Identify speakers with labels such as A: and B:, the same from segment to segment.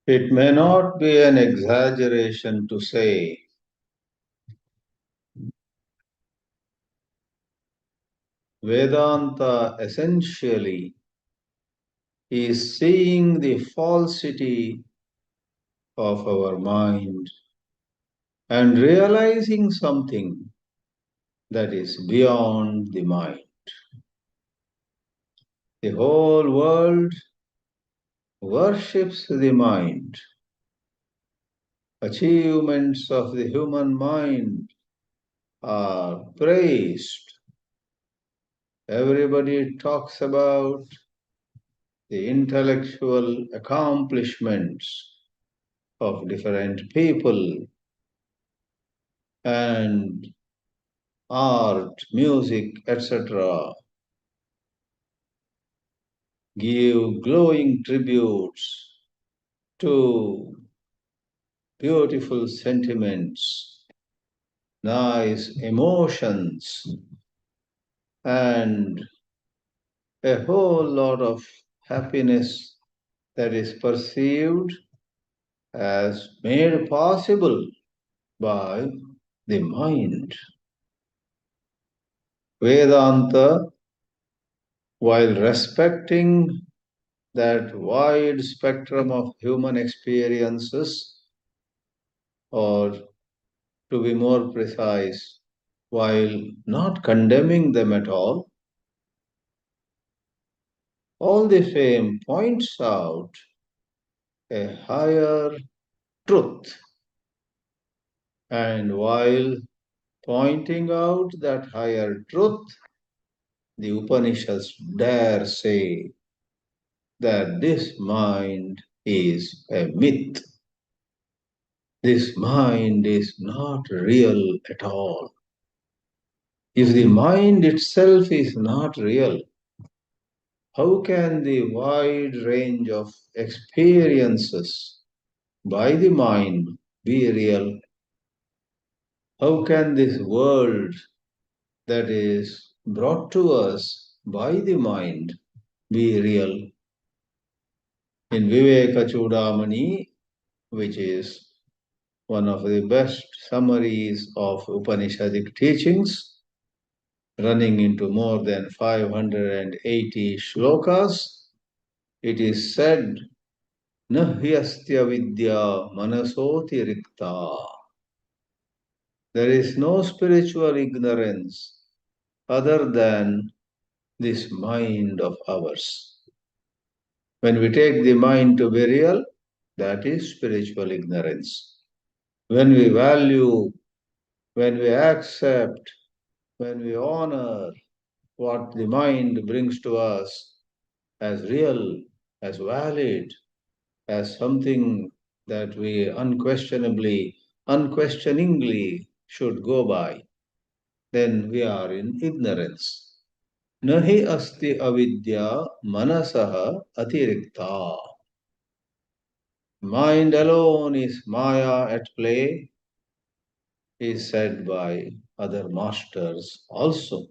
A: It may not be an exaggeration to say Vedanta essentially is seeing the falsity of our mind and realizing something that is beyond the mind. The whole world worships the mind. Achievements of the human mind are praised. Everybody talks about the intellectual accomplishments of different people and art, music, etc. Give glowing tributes to beautiful sentiments, nice emotions, and a whole lot of happiness that is perceived as made possible by the mind. Vedanta, while respecting that wide spectrum of human experiences, or to be more precise, while not condemning them at all the same points out a higher truth. And while pointing out that higher truth, the Upanishads dare say that this mind is a myth. This mind is not real at all. If the mind itself is not real, how can the wide range of experiences by the mind be real? How can this world that is brought to us by the mind be real? In Viveka Chudamani, which is one of the best summaries of Upanishadic teachings, running into more than 580 shlokas, it is said, Nahyastya vidya manasoti rikta. There is no spiritual ignorance other than this mind of ours. When we take the mind to be real, that is spiritual ignorance. When we value, when we accept, when we honor what the mind brings to us as real, as valid, as something that we unquestioningly should go by, then we are in ignorance. Nahi asti avidya manasaha atirikta. Mind alone is Maya at play, is said by other masters also.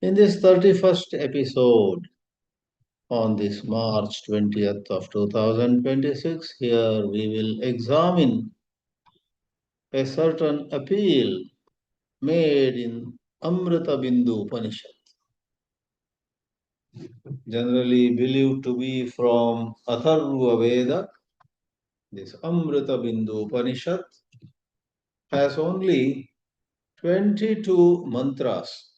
A: In this 31st episode, on this March 20th of 2026, here we will examine a certain appeal made in Amrita-bindu Upanishad, generally believed to be from Atharva-veda. This Amrita-bindu Upanishad has only 22 mantras.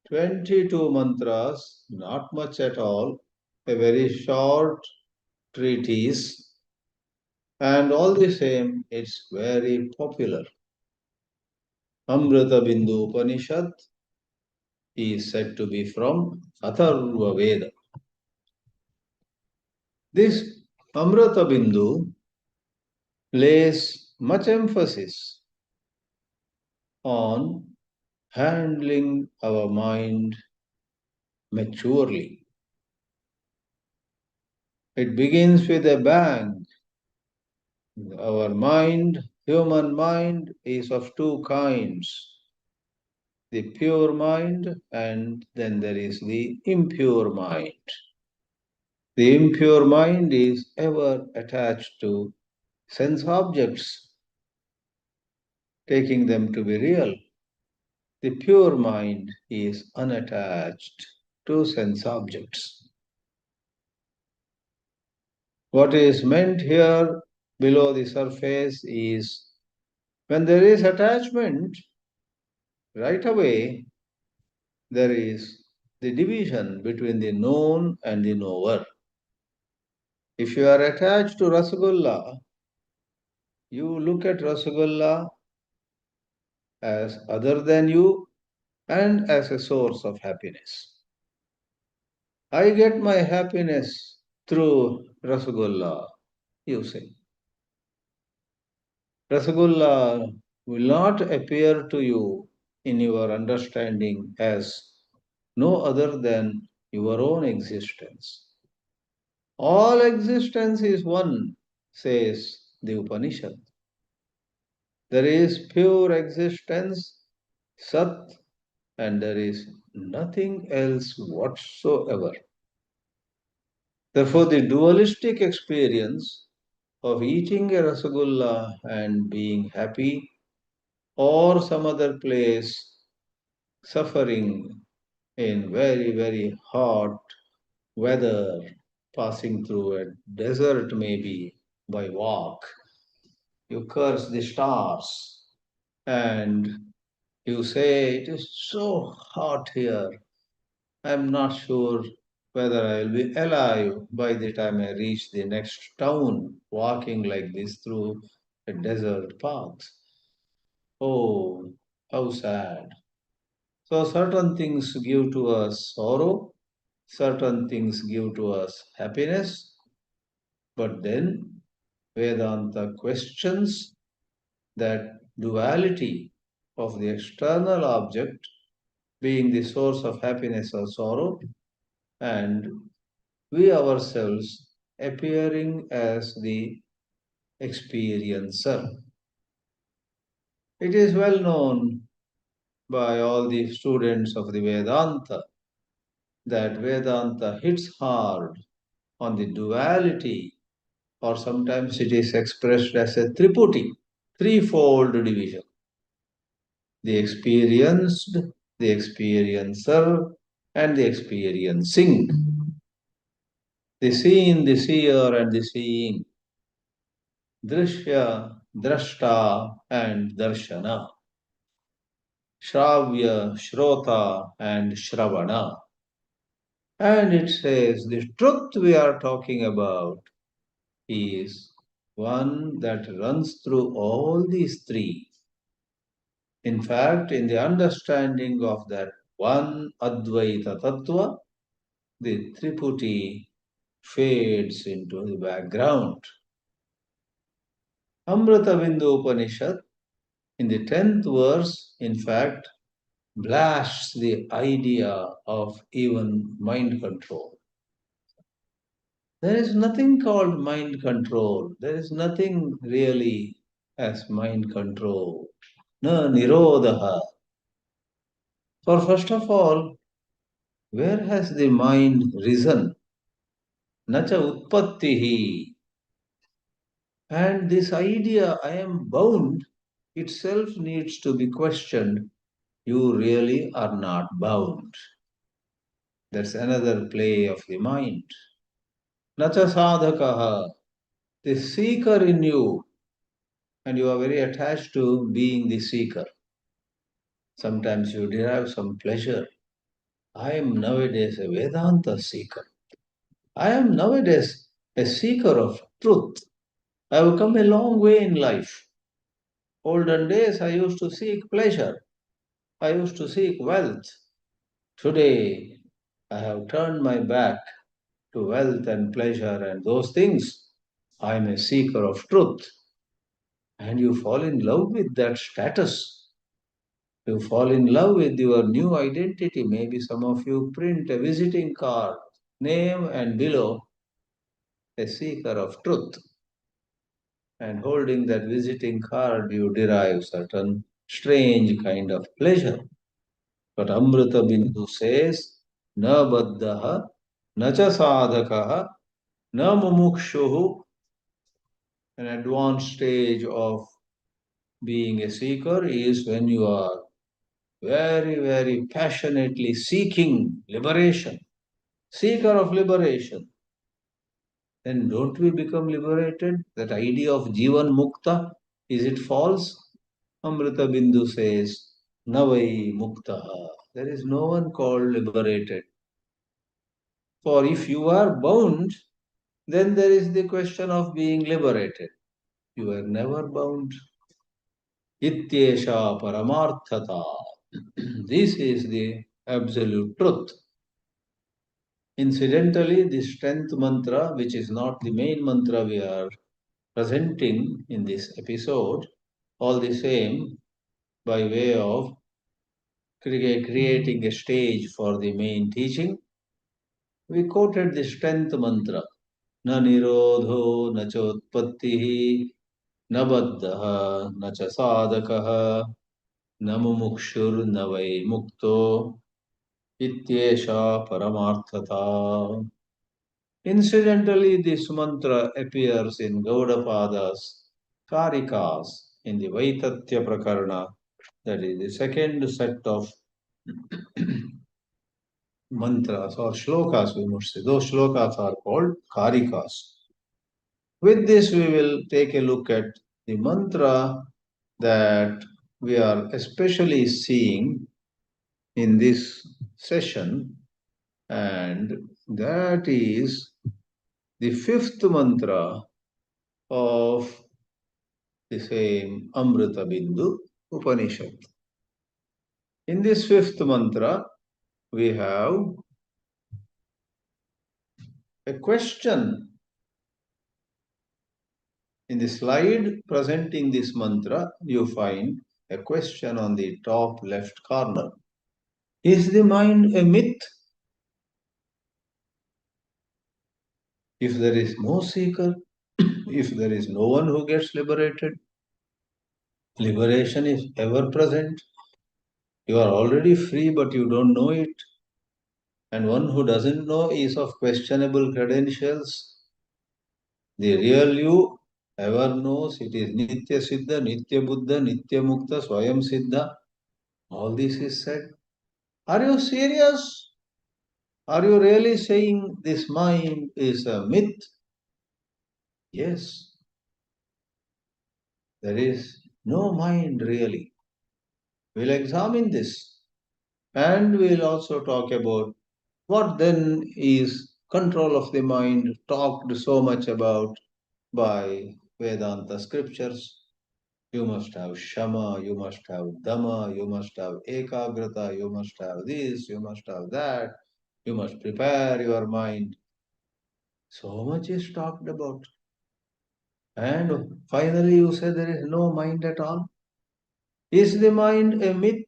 A: 22 mantras, not much at all, a very short treatise, and all the same, it's very popular. Amrita-bindu Upanishad is said to be from Atharva-veda. This Amrita-bindu lays much emphasis on handling our mind maturely. It begins with a bang. Our mind, human mind, is of two kinds. The pure mind and then there is the impure mind. The impure mind is ever attached to sense objects, taking them to be real. The pure mind is unattached to sense objects. What is meant here below the surface is when there is attachment, right away there is the division between the known and the knower. If you are attached to Rasagulla, you look at Rasagulla as other than you and as a source of happiness. I get my happiness through Rasagulla, you say. Rasagulla will not appear to you in your understanding as no other than your own existence. All existence is one, says the Upanishad. There is pure existence, Sat, and there is nothing else whatsoever. Therefore, the dualistic experience of eating a rasagulla and being happy, or some other place suffering in very, very hot weather, passing through a desert maybe by walk, you curse the stars and you say, it is so hot here. I'm not sure whether I'll be alive by the time I reach the next town, walking like this through a desert path. Oh, how sad. So, certain things give to us sorrow, certain things give to us happiness, but then Vedanta questions that duality of the external object being the source of happiness or sorrow, and we ourselves appearing as the experiencer. It is well known by all the students of the Vedanta that Vedanta hits hard on the duality, or sometimes it is expressed as a triputi, threefold division: the experienced, the experiencer, and the experiencing. The seen, the seer, and the seeing. Drishya, drashta, and darshana. Shravya, shrota, and shravana. And it says the truth we are talking about is one that runs through all these three. In fact, in the understanding of that one Advaita Tattva, the Triputi fades into the background. Amrita-bindu Upanishad, in the 10th verse, in fact, blasts the idea of even mind control. There is nothing called mind control. There is nothing really as mind control. No niroddhavyaṃ. For first of all, where has the mind risen? Nacha utpattihi. And this idea, I am bound, itself needs to be questioned. You really are not bound. That's another play of the mind. Nacha sadhakaha. The seeker in you, and you are very attached to being the seeker. Sometimes you derive some pleasure. I am nowadays a Vedanta seeker. I am nowadays a seeker of truth. I have come a long way in life. Olden days I used to seek pleasure. I used to seek wealth. Today I have turned my back to wealth and pleasure and those things. I am a seeker of truth. And you fall in love with that status. You fall in love with your new identity. Maybe some of you print a visiting card, name and below, a seeker of truth. And holding that visiting card, you derive certain strange kind of pleasure. But Amrita Bindu says, na baddhaha, na cha sadhakaha, Na mumukshuhu, an advanced stage of being a seeker is when you are very, very passionately seeking liberation, seeker of liberation. Then don't we become liberated? That idea of Jivan Mukta, is it false? Amrita-bindu says, Navai Muktaha. There is no one called liberated. For if you are bound, then there is the question of being liberated. You are never bound. Ityesha paramarthata. This is the absolute truth. Incidentally, this 10th mantra, which is not the main mantra we are presenting in this episode, all the same, by way of creating a stage for the main teaching, we quoted this 10th mantra. Na nirodho na chotpattihi na baddhaha na cha sadakaha na mumukshur na vai mukto ityesha paramarthata. Incidentally, this mantra appears in Gaudapada's Karikas in the Vaitatya Prakarana, that is the second set of mantras or shlokas, we must say. Those shlokas are called Karikas. With this, we will take a look at the mantra that we are especially seeing in this session, and that is the fifth mantra of the same Amrita-bindu Upanishad. In this fifth mantra, we have a question. In the slide presenting this mantra, you find a question on the top left corner. Is the mind a myth? If there is no seeker, if there is no one who gets liberated, liberation is ever present. You are already free, but you don't know it. And one who doesn't know is of questionable credentials. The real you ever knows it is Nitya Siddha, Nitya Buddha, Nitya Mukta, Swayam Siddha. All this is said. Are you serious? Are you really saying this mind is a myth? Yes. There is no mind really. We'll examine this. And we'll also talk about what then is control of the mind, talked so much about by Vedanta scriptures. You must have shama, you must have dhamma, you must have ekagrata, you must have this, you must have that, you must prepare your mind. So much is talked about. And finally, you say there is no mind at all. Is the mind a myth?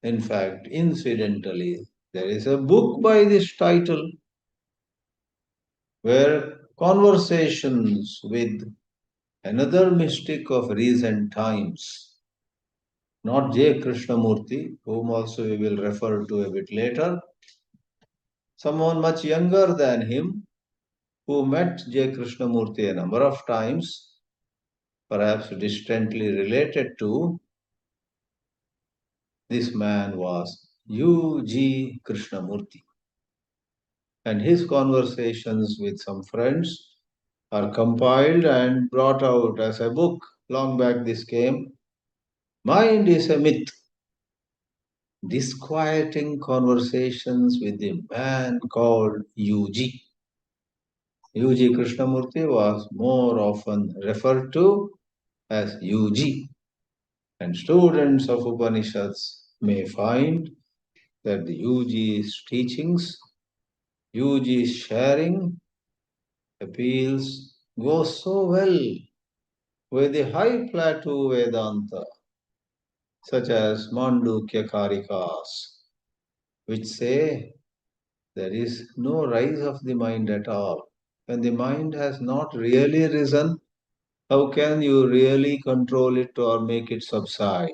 A: In fact, incidentally, there is a book by this title where conversations with another mystic of recent times, not J. Krishnamurti, whom also we will refer to a bit later, someone much younger than him who met J. Krishnamurti a number of times, perhaps distantly related to, this man was U.G. Krishnamurti. And his conversations with some friends are compiled and brought out as a book. Long back this came. Mind is a myth. Disquieting conversations with the man called UG. UG Krishnamurti was more often referred to as UG. And students of Upanishads may find that the UG's teachings, UG's sharing appeals go so well with the high plateau Vedanta, such as Mandukya Karikas, which say there is no rise of the mind at all. When the mind has not really risen, how can you really control it or make it subside?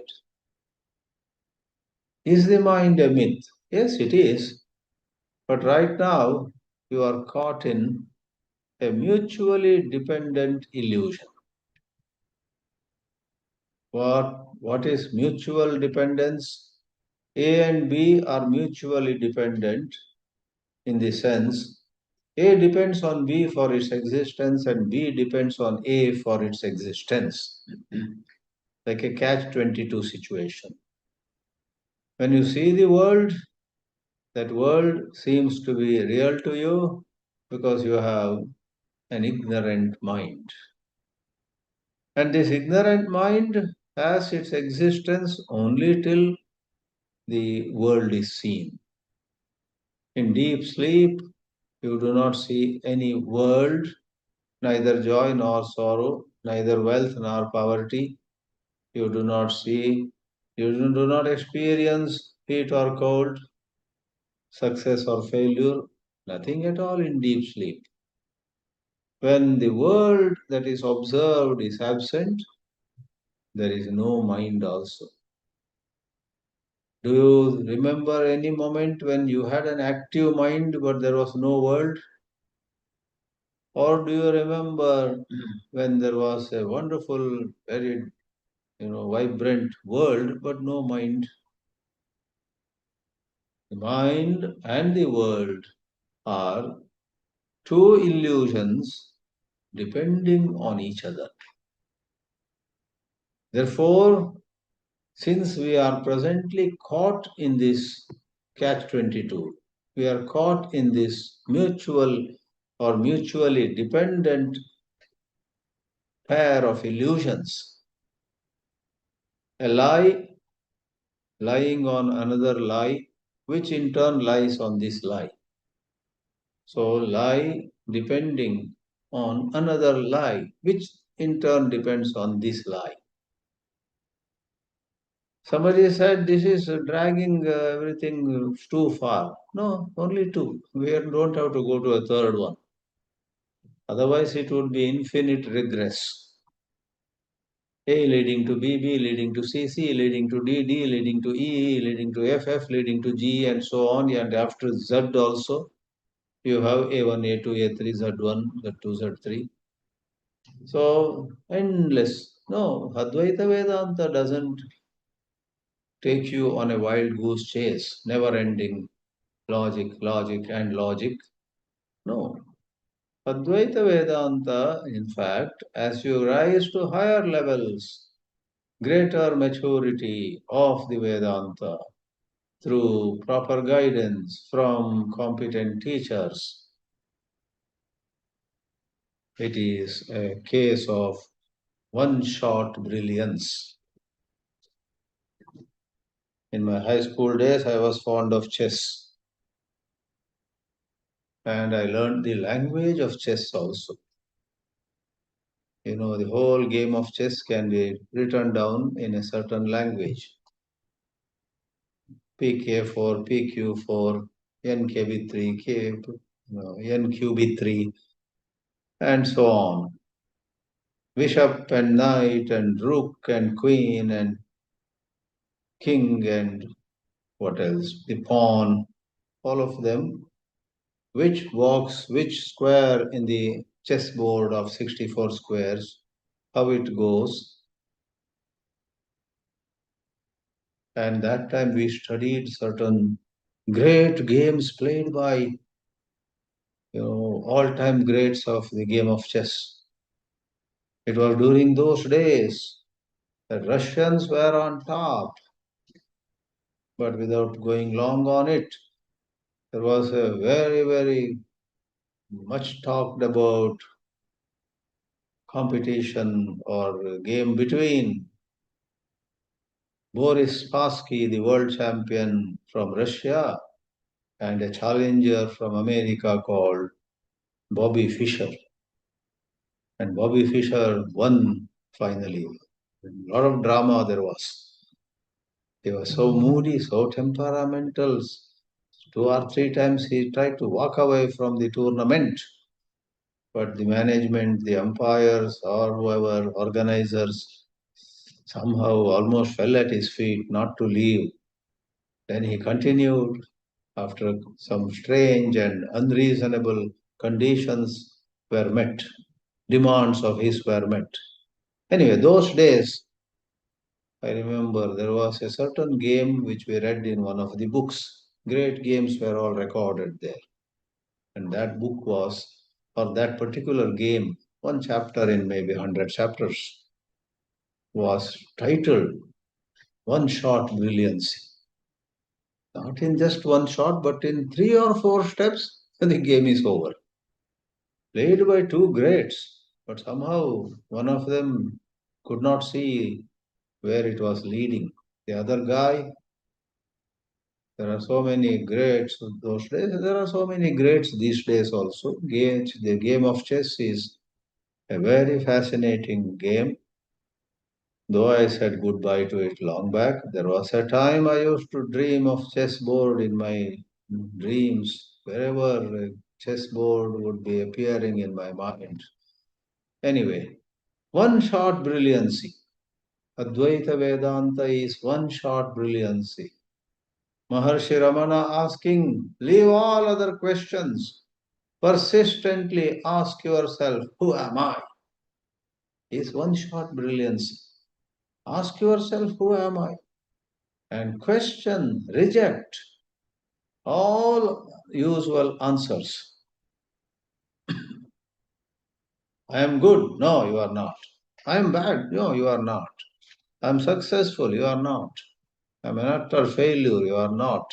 A: Is the mind a myth? Yes, it is. But right now, you are caught in a mutually dependent illusion. What is mutual dependence? A and B are mutually dependent in the sense A depends on B for its existence and B depends on A for its existence, like a catch-22 situation. When you see the world, that world seems to be real to you because you have an ignorant mind. And this ignorant mind has its existence only till the world is seen. In deep sleep, you do not see any world, neither joy nor sorrow, neither wealth nor poverty. You do not see, you do not experience heat or cold, success or failure, nothing at all in deep sleep. When the world that is observed is absent, there is no mind also. Do you remember any moment when you had an active mind but there was no world? Or do you remember when there was a wonderful, very vibrant world but no mind? The mind and the world are two illusions depending on each other. Therefore, since we are presently caught in this catch-22, we are caught in this mutual or mutually dependent pair of illusions. A lie lying on another lie, which in turn lies on this lie. So, lie depending on another lie, which in turn depends on this lie. Somebody said this is dragging everything too far. No, only two. We don't have to go to a third one. Otherwise, it would be infinite regress. A leading to B, B leading to C, C leading to D, D leading to E, E leading to F, F leading to G, and so on. And after Z also, you have A1, A2, A3, Z1, Z2, Z3. So, endless. No, Advaita Vedanta doesn't take you on a wild goose chase, never ending logic, logic, and logic. No. Advaita Vedanta, in fact, as you rise to higher levels, greater maturity of the Vedanta through proper guidance from competent teachers, it is a case of one-shot brilliance. In my high school days, I was fond of chess. And I learned the language of chess also. The whole game of chess can be written down in a certain language. PK4, PQ4, NKB3, NQB3, and so on. Bishop and knight and rook and queen and king and what else? The pawn, all of them. Which box, which square in the chessboard of 64 squares, how it goes. And that time we studied certain great games played by all-time greats of the game of chess. It was during those days that Russians were on top. But without going long on it, there was a very, very much talked about competition or game between Boris Spassky, the world champion from Russia, and a challenger from America called Bobby Fischer. And Bobby Fischer won finally. A lot of drama there was. He was so moody, so temperamental. 2 or 3 times he tried to walk away from the tournament. But the management, the umpires, or whoever, organizers, somehow almost fell at his feet not to leave. Then he continued after some strange and unreasonable conditions were met, demands of his were met. Anyway, those days, I remember there was a certain game which we read in one of the books. Great games were all recorded there. And that book was, or that particular game, one chapter in maybe 100 chapters, was titled One Shot Brilliancy. Not in just one shot, but in 3 or 4 steps, the game is over. Played by two greats, but somehow one of them could not see where it was leading. The other guy, there are so many greats those days, there are so many greats these days also. The game of chess is a very fascinating game. Though I said goodbye to it long back, there was a time I used to dream of chessboard in my dreams. Wherever a chessboard would be appearing in my mind. Anyway, one shot brilliancy. Advaita Vedanta is one shot brilliancy. Maharshi Ramana asking, leave all other questions. Persistently ask yourself, who am I? Is one shot brilliancy. Ask yourself, who am I? And question, reject all usual answers. I am good. No, you are not. I am bad. No, you are not. I am successful. You are not. I am an utter failure. You are not.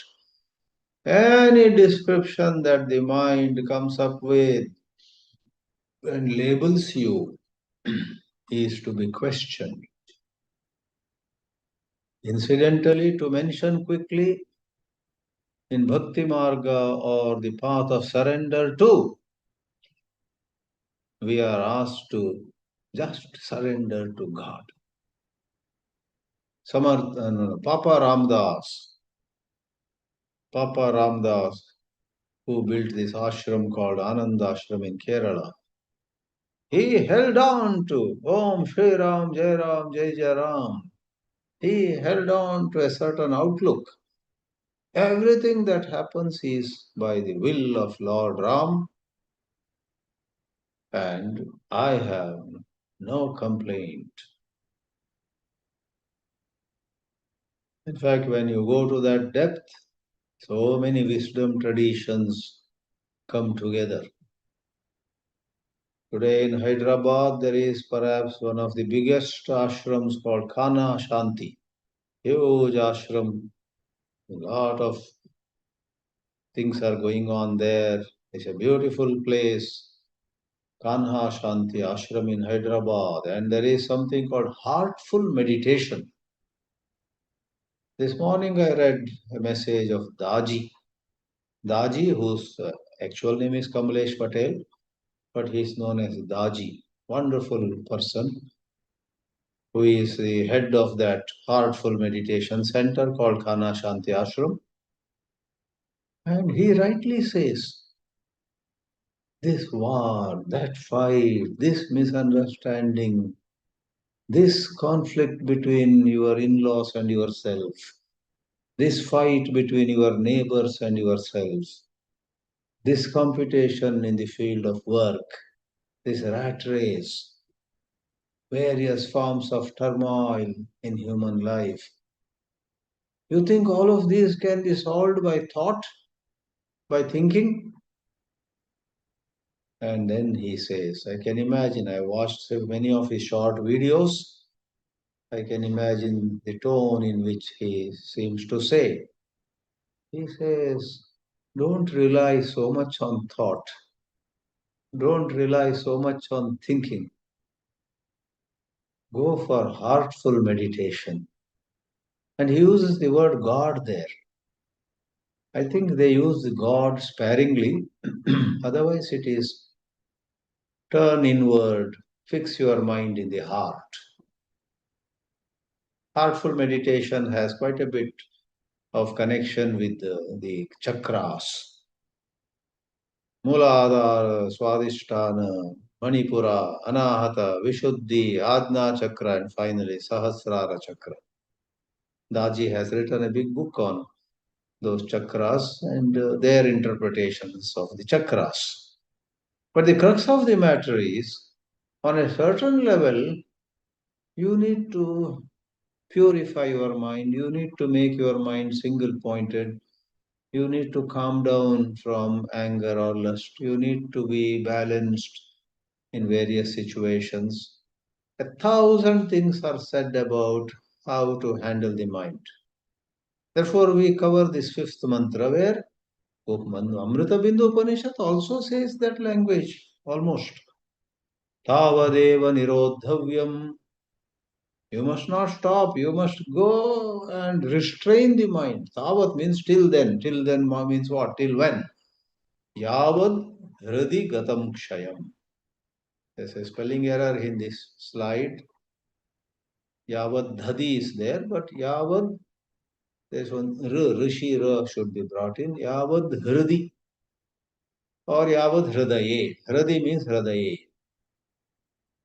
A: Any description that the mind comes up with and labels you is to be questioned. Incidentally, to mention quickly, in Bhakti Marga or the path of surrender too, we are asked to just surrender to God. Papa Ramdas, who built this ashram called Ananda Ashram in Kerala, he held on to Om Shri Ram, Jai Ram, Jai Jai Ram. He held on to a certain outlook. Everything that happens is by the will of Lord Ram, and I have no complaint. In fact, when you go to that depth, so many wisdom traditions come together. Today in Hyderabad, there is perhaps one of the biggest ashrams called Kana Shanti. Huge ashram. A lot of things are going on there. It's a beautiful place. Kanha Shanti Ashram in Hyderabad. And there is something called heartful meditation. This morning I read a message of Daji. Daji, whose actual name is Kamlesh Patel, but he is known as Daji. Wonderful person who is the head of that heartful meditation center called Kana Shanti Ashram. And he rightly says, this war, that fight, this misunderstanding, this conflict between your in-laws and yourself, this fight between your neighbors and yourself, this competition in the field of work, this rat race, various forms of turmoil in human life. You think all of these can be solved by thought, by thinking? And then he says, I can imagine, I watched many of his short videos. I can imagine the tone in which he seems to say. He says, don't rely so much on thought. Don't rely so much on thinking. Go for heartful meditation. And he uses the word God there. I think they use the God sparingly. Otherwise, it is turn inward, fix your mind in the heart. Heartful meditation has quite a bit of connection with the chakras. Muladhara, Swadhisthana, Manipura, Anahata, Vishuddhi, Ajna Chakra, and finally Sahasrara Chakra. Daji has written a big book on those chakras and their interpretations of the chakras. But the crux of the matter is, on a certain level, you need to purify your mind, you need to make your mind single pointed, you need to calm down from anger or lust, you need to be balanced in various situations. A thousand things are said about how to handle the mind. Therefore, we cover this fifth mantra where Amrita-bindu Upanishad also says that language almost. Tāvadeva niroddhavyaṃ. You must not stop. You must go and restrain the mind. Tavat means till then. Till then means what? Till when? Yāvaddhṛdi gataṃ kṣayam. There's a spelling error in this slide. Yāvaddhṛdi is there, but yavad, there's one rishi ra should be brought in. Yāvaddhṛdi or yāvaddhṛdaye. Hradi means hradaye.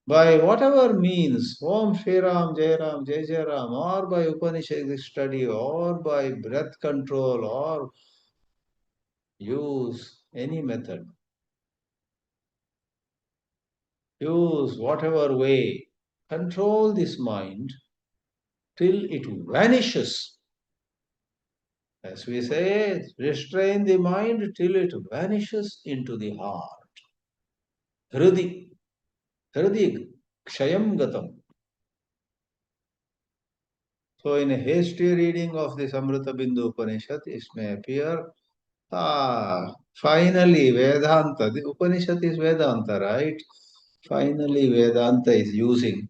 A: By whatever means, Om Shri Ram, Jai Ram, Jai Jai Ram, or by Upanishad study, or by breath control, or use any method, use whatever way, control this mind till it vanishes. As we say, restrain the mind till it vanishes into the heart. Hridi, hridi, kṣayam gataṃ. So, in a hasty reading of this Amrita-bindu Upanishad, it may appear, finally Vedanta, the Upanishad is Vedanta, right? Finally, Vedanta is using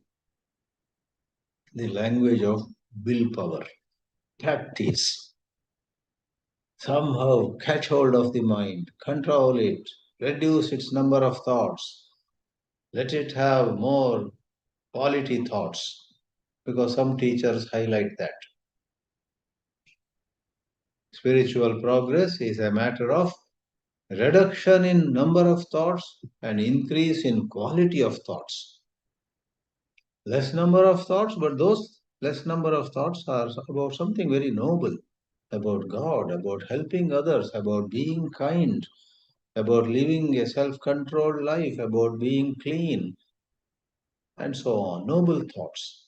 A: the language of willpower, practice. Somehow catch hold of the mind, control it, reduce its number of thoughts, let it have more quality thoughts, because some teachers highlight that. Spiritual progress is a matter of reduction in number of thoughts and increase in quality of thoughts. Less number of thoughts, but those less number of thoughts are about something very noble, about God, about helping others, about being kind, about living a self-controlled life, about being clean, and so on. Noble thoughts.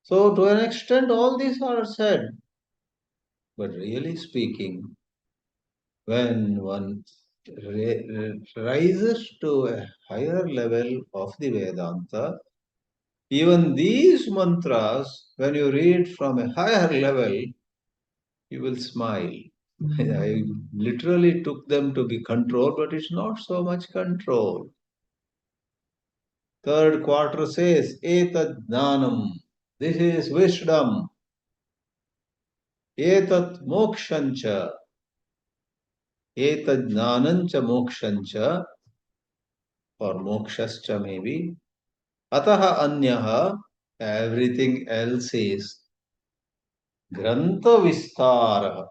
A: So, to an extent, all these are said. But really speaking, when one rises to a higher level of the Vedanta, even these mantras, when you read from a higher level, you will smile. I literally took them to be control, but it's not so much control. Third quarter says, etajjñānaṃ. This is wisdom. Etat mokshancha. Etajjñānaṃ mokshancha, or mokshascha maybe. Ataha anyaha, everything else is grantha vistaraḥ.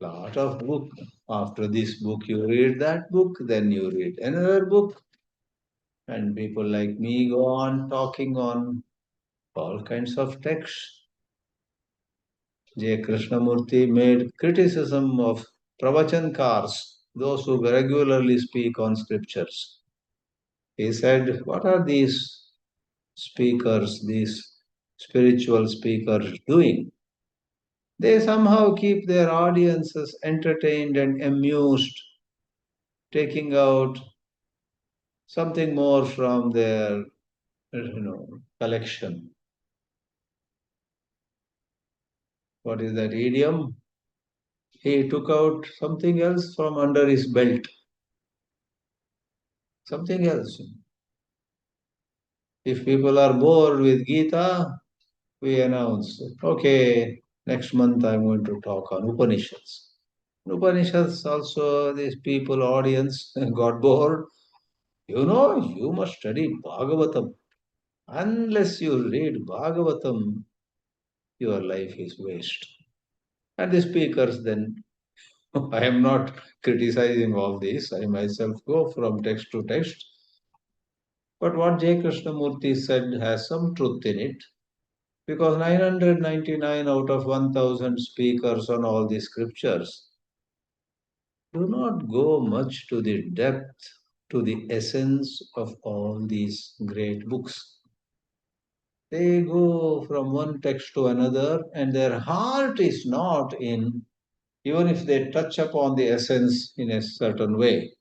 A: Lot of book. After this book, you read that book, then you read another book. And people like me go on talking on all kinds of texts. J. Krishnamurti made criticism of pravachanakārs, those who regularly speak on scriptures. He said, what are these speakers, these spiritual speakers doing? They somehow keep their audiences entertained and amused, taking out something more from their collection. What is that idiom? He took out something else from under his belt. Something else. If people are bored with Gita, we announce, okay, next month I'm going to talk on Upanishads. Upanishads also, these people, audience got bored. You must study Bhagavatam. Unless you read Bhagavatam, your life is waste. And the speakers then, I am not criticizing all this. I myself go from text to text. But what J. Krishnamurti said has some truth in it. Because 999 out of 1000 speakers on all the scriptures, do not go much to the depth, to the essence of all these great books. They go from one text to another, and their heart is not in, even if they touch upon the essence in a certain way.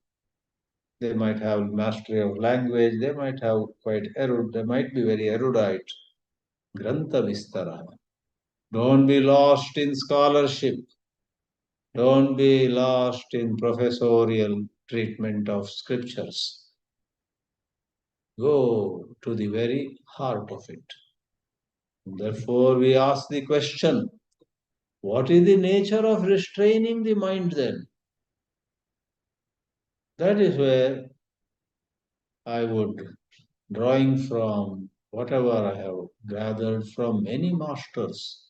A: They might have mastery of language, they might have they might be very erudite. Grantha vistaraḥ. Don't be lost in scholarship. Don't be lost in professorial treatment of scriptures. Go to the very heart of it. Therefore, we ask the question, what is the nature of restraining the mind then? That is where I would, drawing from whatever I have gathered from many masters.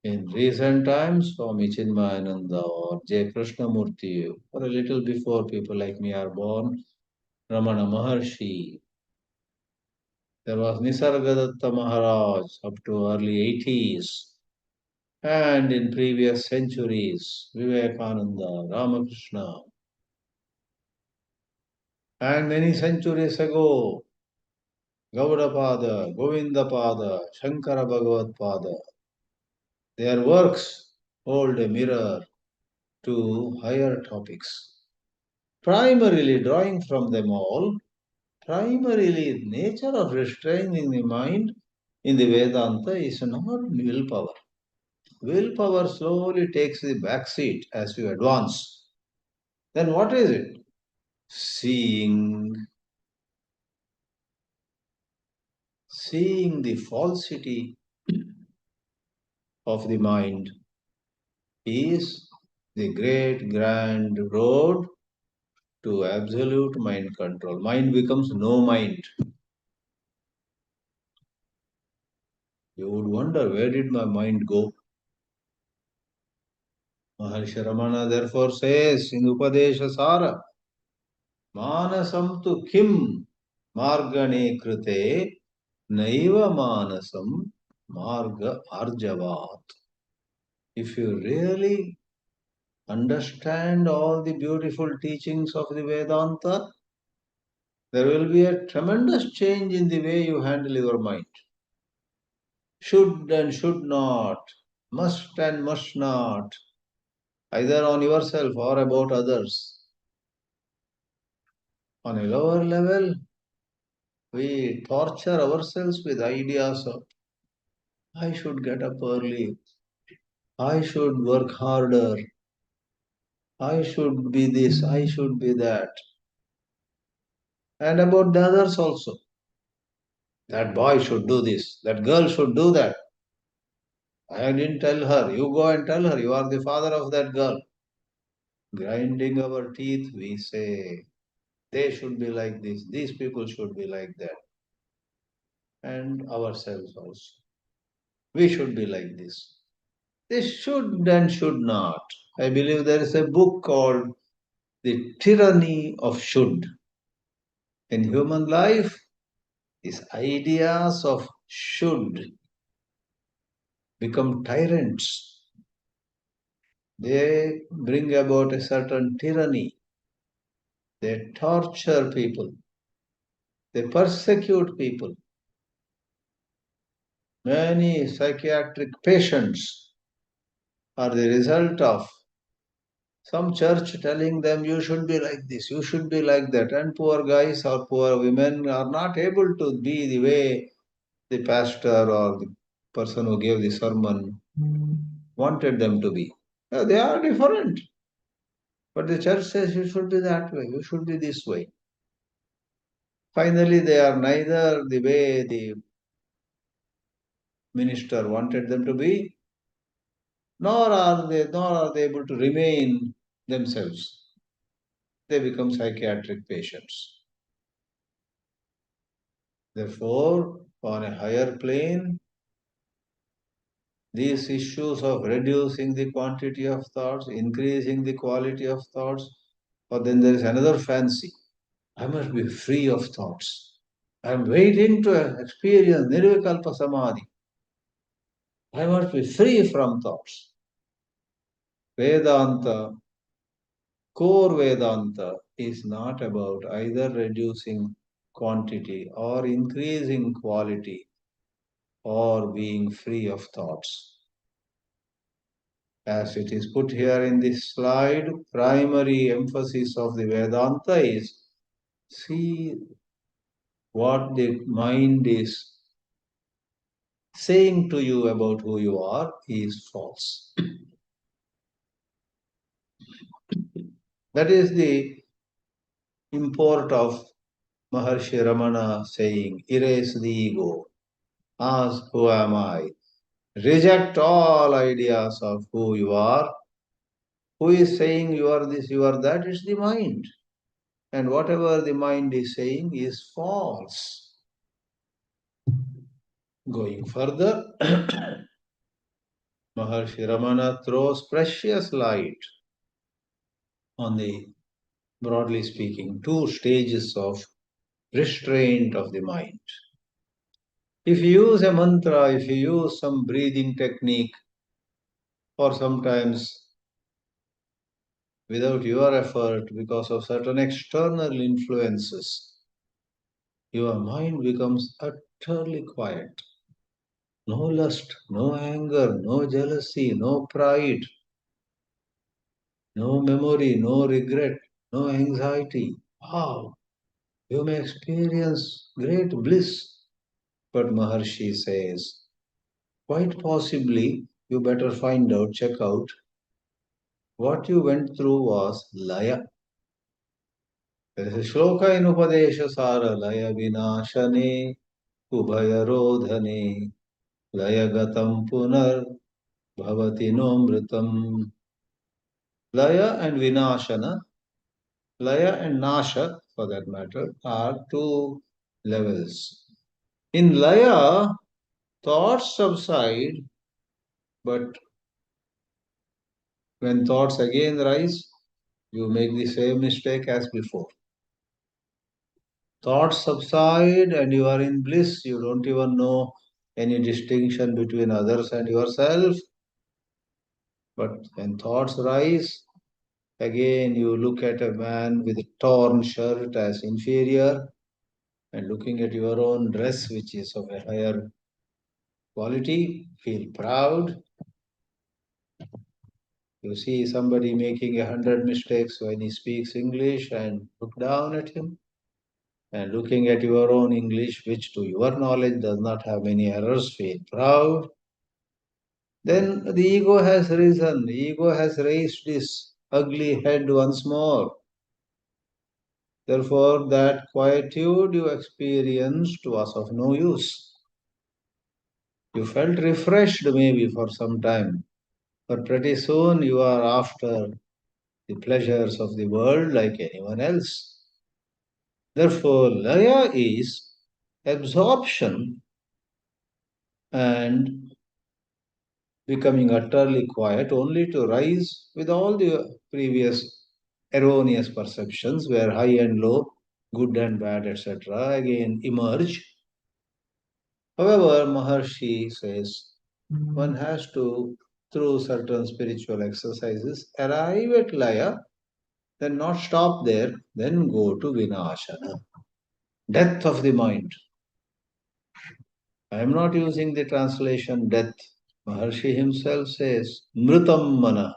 A: In recent times, Swami Chinmayananda or J. Krishnamurti, or a little before people like me are born, Ramana Maharshi, there was Nisargadatta Maharaj up to early 80s, and in previous centuries, Vivekananda, Ramakrishna, and many centuries ago, Gaudapada, Govindapada, Shankara Bhagavad Pada, their works hold a mirror to higher topics. Primarily drawing from them all, primarily nature of restraining the mind in the Vedanta is not willpower. Willpower slowly takes the back seat as you advance. Then what is it? Seeing the falsity of the mind is the great grand road to absolute mind control. Mind becomes no mind. You would wonder, where did my mind go? Maharshi Ramana therefore says in Upadesha Sara, Manasam tu kim margane krite naiva manasam marga arjavat. If you really understand all the beautiful teachings of the Vedanta, there will be a tremendous change in the way you handle your mind. Should and should not, must and must not, either on yourself or about others. On a lower level, we torture ourselves with ideas of, I should get up early, I should work harder, I should be this, I should be that. And about the others also. That boy should do this, that girl should do that. I didn't tell her, you go and tell her, you are the father of that girl. Grinding our teeth, we say, they should be like this, these people should be like that. And ourselves also. We should be like this. This should and should not. I believe there is a book called The Tyranny of Should. In human life, these ideas of should become tyrants. They bring about a certain tyranny. They torture people. They persecute people. Many psychiatric patients are the result of some church telling them you should be like this, you should be like that, and poor guys or poor women are not able to be the way the pastor or the person who gave the sermon wanted them to be. They are different. But the church says you should be that way, you should be this way. Finally, they are neither the way the minister wanted them to be, nor are they able to remain themselves. They become psychiatric patients. Therefore, on a higher plane, these issues of reducing the quantity of thoughts, increasing the quality of thoughts, or then there is another fancy. I must be free of thoughts. I am waiting to experience nirvikalpa samadhi. I must be free from thoughts. Vedanta, core Vedanta is not about either reducing quantity or increasing quality or being free of thoughts. As it is put here in this slide, primary emphasis of the Vedanta is see what the mind is saying to you about who you are is false. That is the import of Maharshi Ramana saying, erase the ego, ask who am I, reject all ideas of who you are. Who is saying you are this, you are that? It's the mind. And whatever the mind is saying is false. Going further, Maharshi Ramana throws precious light on the, broadly speaking, two stages of restraint of the mind. If you use a mantra, if you use some breathing technique, or sometimes without your effort because of certain external influences, your mind becomes utterly quiet. No lust, no anger, no jealousy, no pride, no memory, no regret, no anxiety. Wow, you may experience great bliss. But Maharshi says, quite possibly, you better find out, check out, what you went through was laya. There is a shloka in Upadesha Sara, laya vinashane, ubhaya rodhane, laya gataṃ punar, bhavati nomritam. Laya and vinashana, laya and nasha, for that matter, are two levels. In laya, thoughts subside, but when thoughts again rise, you make the same mistake as before. Thoughts subside and you are in bliss. You don't even know any distinction between others and yourself. But when thoughts rise, again you look at a man with a torn shirt as inferior and looking at your own dress, which is of a higher quality, feel proud. You see somebody making 100 mistakes when he speaks English and look down at him. And looking at your own English, which to your knowledge does not have many errors, feel proud. Then the ego has risen, the ego has raised its ugly head once more. Therefore, that quietude you experienced was of no use. You felt refreshed maybe for some time, but pretty soon you are after the pleasures of the world like anyone else. Therefore, laya is absorption and becoming utterly quiet only to rise with all the previous erroneous perceptions where high and low, good and bad, etc. again emerge. However, Maharshi says one has to, through certain spiritual exercises, arrive at laya, then not stop there, then go to vinashana, death of the mind. I am not using the translation death. Maharshi himself says, mritam mana,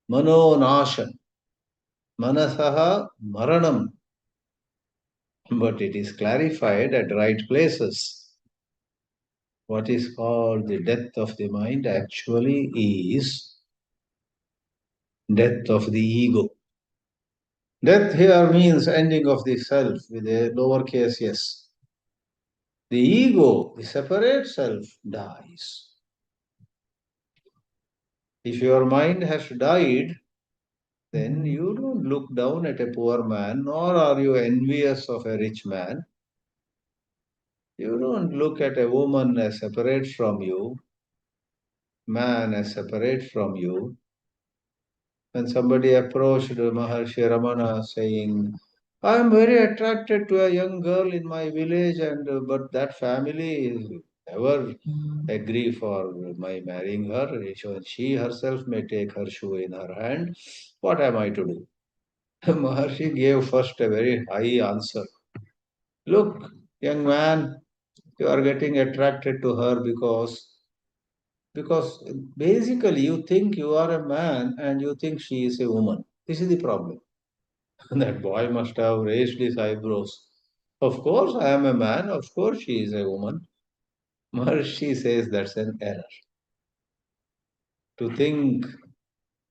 A: mano nasha, manasaha maranam. But it is clarified at right places. What is called the death of the mind actually is death of the ego. Death here means ending of the self with a lowercase s. The ego, the separate self, dies. If your mind has died, then you don't look down at a poor man, nor are you envious of a rich man. You don't look at a woman as separate from you, man as separate from you. When somebody approached Maharshi Ramana saying, I am very attracted to a young girl in my village, and but that family never agree for my marrying her. She herself may take her shoe in her hand. What am I to do? Maharshi gave first a very high answer. Look, young man, you are getting attracted to her because basically you think you are a man and you think she is a woman. This is the problem. That boy must have raised his eyebrows. Of course, I am a man. Of course, she is a woman. Maharshi says that's an error. To think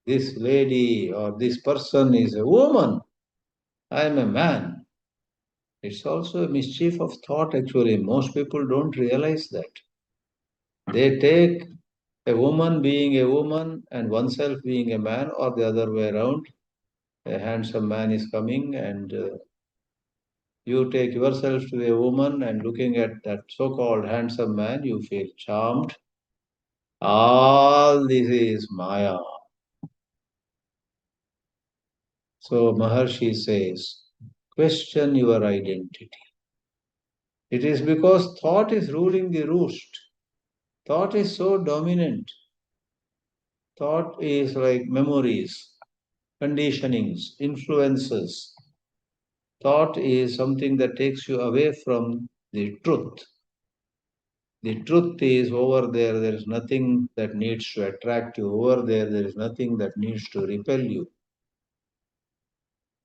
A: this lady or this person is a woman, I am a man. It's also a mischief of thought, actually. Most people don't realize that. They take a woman being a woman and oneself being a man, or the other way around. A handsome man is coming, and you take yourself to a woman, and looking at that so called handsome man, you feel charmed. All this is Maya. So Maharshi says, question your identity. It is because thought is ruling the roost. Thought is so dominant. Thought is like memories, conditionings, influences. Thought is something that takes you away from the truth. The truth is over there. There is nothing that needs to attract you. Over there, there is nothing that needs to repel you.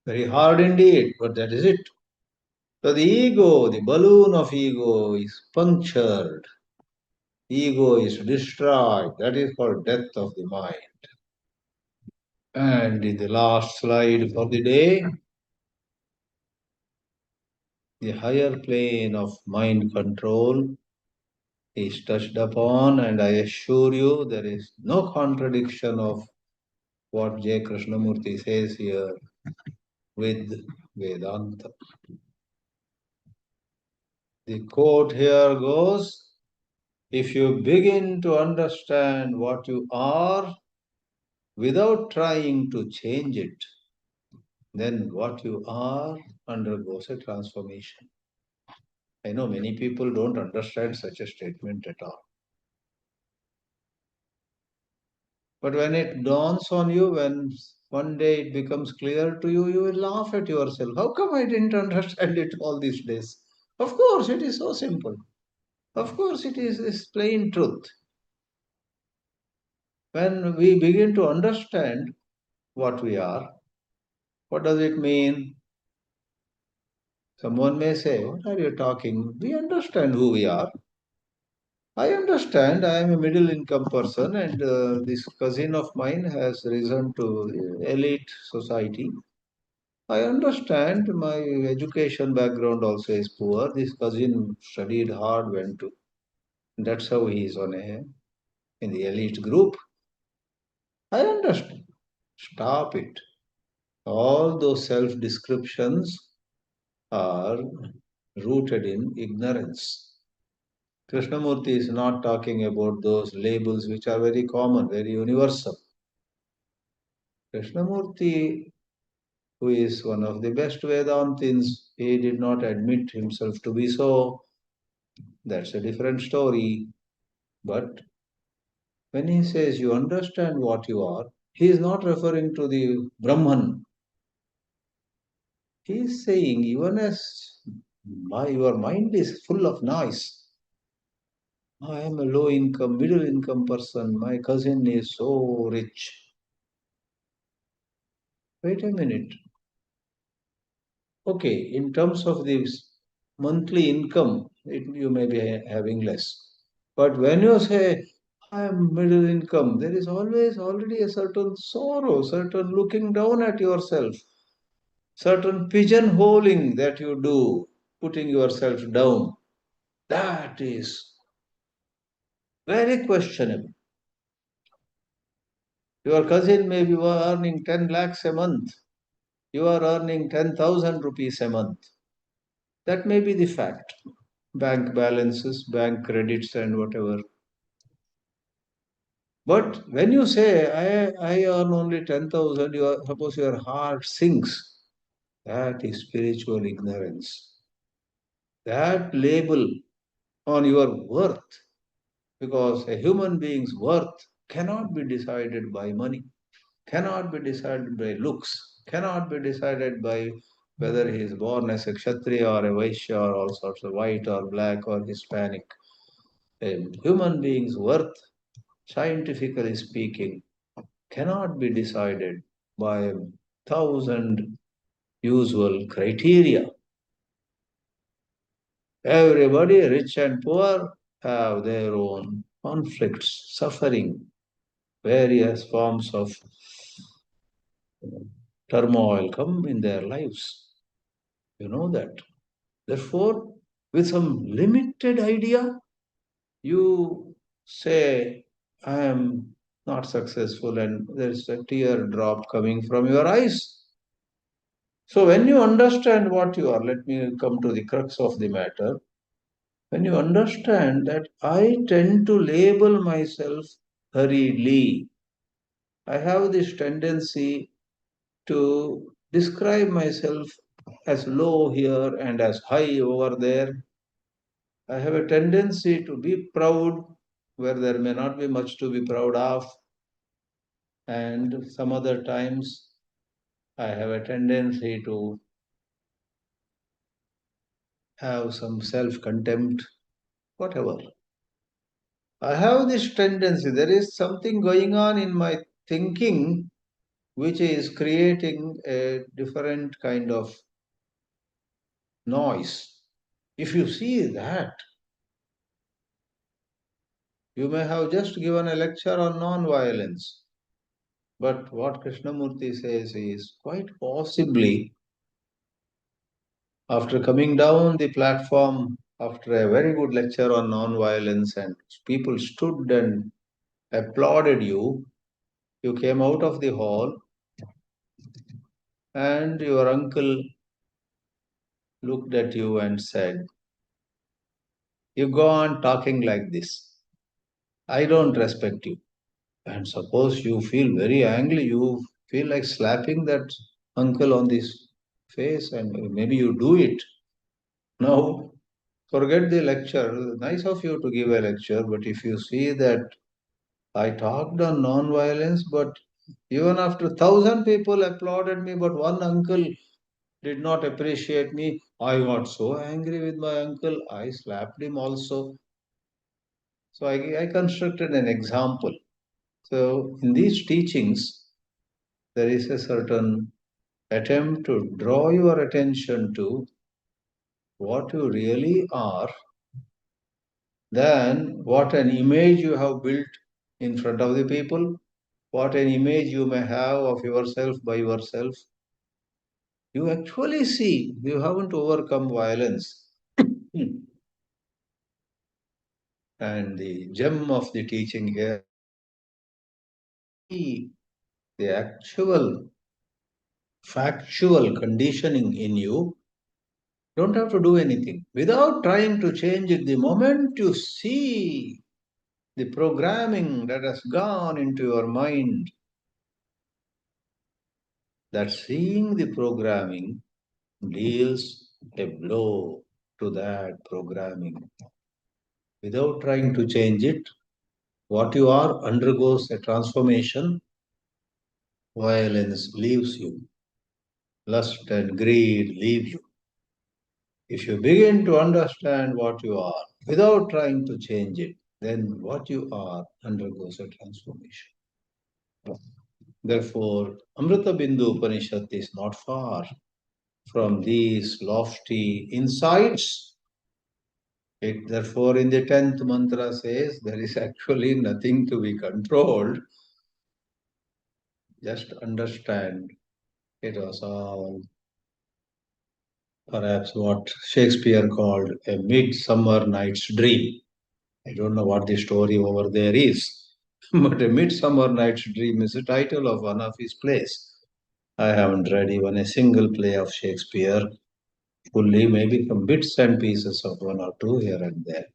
A: Very hard indeed, but that is it. So the ego, the balloon of ego is punctured. Ego is destroyed. That is called death of the mind. And in the last slide for the day, the higher plane of mind control is touched upon, and I assure you there is no contradiction of what J. Krishnamurti says here with Vedanta. The quote here goes, if you begin to understand what you are without trying to change it, then what you are undergoes a transformation. I know many people don't understand such a statement at all. But when it dawns on you, when one day it becomes clear to you, you will laugh at yourself. How come I didn't understand it all these days? Of course, it is so simple. Of course, it is this plain truth. When we begin to understand what we are, what does it mean? Someone may say, what are you talking? We understand who we are. I understand I am a middle income person, and this cousin of mine has risen to elite society. I understand my education background also is poor. This cousin studied hard, went to. That's how he is in the elite group. I understand. Stop it. All those self descriptions are rooted in ignorance. Krishnamurti is not talking about those labels which are very common, very universal. Krishnamurti, who is one of the best Vedantins, he did not admit himself to be so. That's a different story. But when he says you understand what you are, he is not referring to the Brahman. He is saying, even as your mind is full of noise, I am a low income, middle income person, my cousin is so rich. Wait a minute. Okay, in terms of the monthly income, you may be having less. But when you say, I am middle income, there is always already a certain sorrow, certain looking down at yourself, certain pigeonholing that you do, putting yourself down. That is very questionable. Your cousin may be earning 10 lakhs a month. You are earning 10,000 rupees a month. That may be the fact. Bank balances, bank credits, and whatever. But when you say, I earn only 10,000, suppose your heart sinks. That is spiritual ignorance. That label on your worth, because a human being's worth cannot be decided by money, cannot be decided by looks, cannot be decided by whether he is born as a Kshatriya or a Vaishya or all sorts of white or black or Hispanic. A human being's worth, scientifically speaking, cannot be decided by 1,000 usual criteria. Everybody, rich and poor, have their own conflicts, suffering, various forms of turmoil come in their lives. You know that. Therefore, with some limited idea, you say, I am not successful, and there is a tear drop coming from your eyes. So, when you understand what you are, let me come to the crux of the matter. When you understand that I tend to label myself hurriedly, I have this tendency to describe myself as low here and as high over there. I have a tendency to be proud where there may not be much to be proud of, and some other times I have a tendency to have some self contempt, whatever. I have this tendency, there is something going on in my thinking which is creating a different kind of noise. If you see that, you may have just given a lecture on non-violence. But what Krishnamurti says is quite possibly, after coming down the platform after a very good lecture on non-violence and people stood and applauded you, you came out of the hall and your uncle looked at you and said, you go on talking like this. I don't respect you. And suppose you feel very angry, you feel like slapping that uncle on this face, and maybe you do it. Now, forget the lecture. Nice of you to give a lecture, but if you see that I talked on non-violence, but even after 1,000 people applauded me, but one uncle did not appreciate me, I got so angry with my uncle, I slapped him also. So I constructed an example. So in these teachings, there is a certain attempt to draw your attention to what you really are than what an image you have built in front of the people, what an image you may have of yourself by yourself. You actually see you haven't overcome violence. And the gem of the teaching here, the actual factual conditioning in you, don't have to do anything. Without trying to change it, the moment you see the programming that has gone into your mind, that seeing the programming deals a blow to that programming. Without trying to change it, what you are undergoes a transformation. Violence leaves you. Lust and greed leave you. If you begin to understand what you are without trying to change it, then what you are undergoes a transformation. Therefore, Amrita-bindu Upanishad is not far from these lofty insights. It therefore in the 10th mantra says there is actually nothing to be controlled. Just understand it was all perhaps what Shakespeare called a midsummer night's dream. I don't know what the story over there is, but a midsummer night's dream is the title of one of his plays. I haven't read even a single play of Shakespeare fully, maybe some bits and pieces of one or two here and there.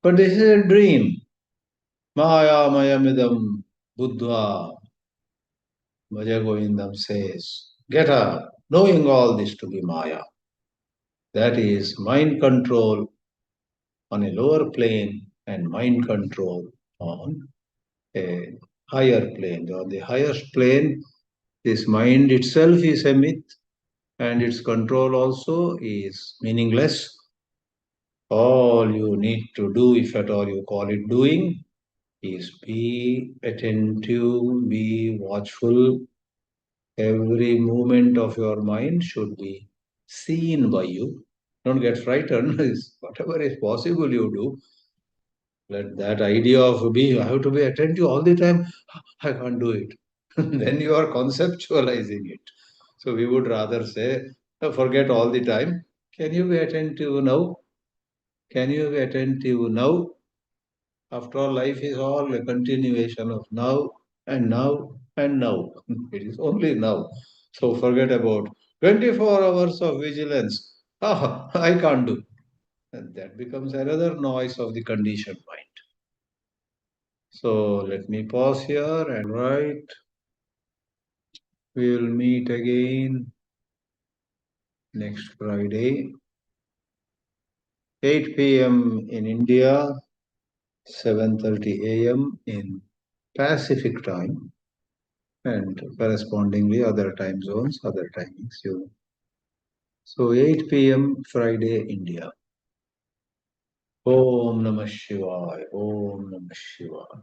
A: But this is a dream. Maya mayamidam buddha Bhaja says, get up, knowing all this to be Maya. That is mind control on a lower plane and mind control on a higher plane. On the highest plane, this mind itself is a myth and its control also is meaningless. All you need to do, if at all you call it doing, is be attentive, be watchful. Every movement of your mind should be seen by you. Don't get frightened. Whatever is possible, you do. Let that idea of I have to be attentive all the time, I can't do it. Then you are conceptualizing it. So we would rather say, forget all the time. Can you be attentive now? Can you be attentive now? After all, life is all a continuation of now and now and now. It is only now. So forget about 24 hours of vigilance. Ah, I can't do. And that becomes another noise of the conditioned mind. So let me pause here and write. We will meet again next Friday, 8 p.m. in India, 7:30 a.m. in Pacific time, and correspondingly other time zones, other timings. So 8 p.m. Friday, India. Om Namah Shivaya. Om Namah Shivaya.